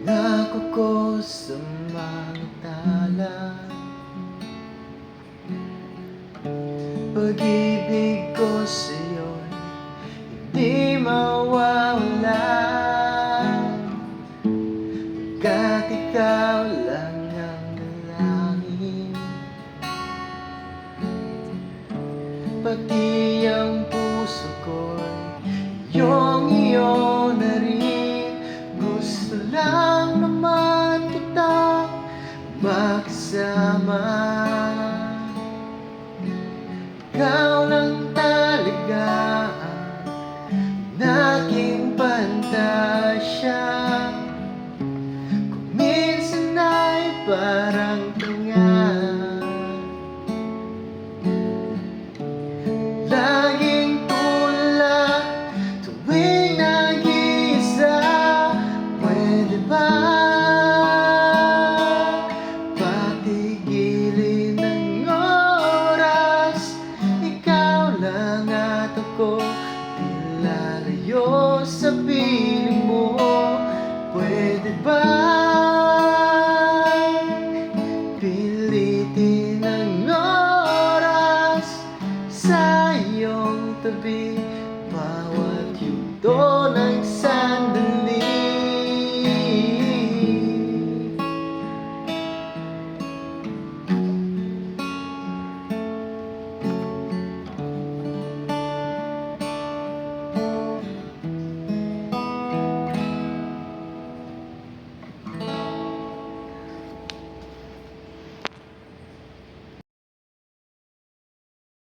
Nako ko sa mga tala, pag-ibig ko sa'yo'y hindi mawawala, pagkat ikaw lang ang nalangin. Pati ang puso ko'y iyong-iyo na rin. Gusto lang naman kitang makasama. Ikaw lang talaga ang aking pantasya. Kung minsan ay parang tanga, laging tulad tuwing nag-iisa. Pwede ba patigilin ng oras? Ikaw lang at ako, di lalayo sa piling mo. Pwede ba pilitin ang oras sa iyong tabi? Bawat yugto ng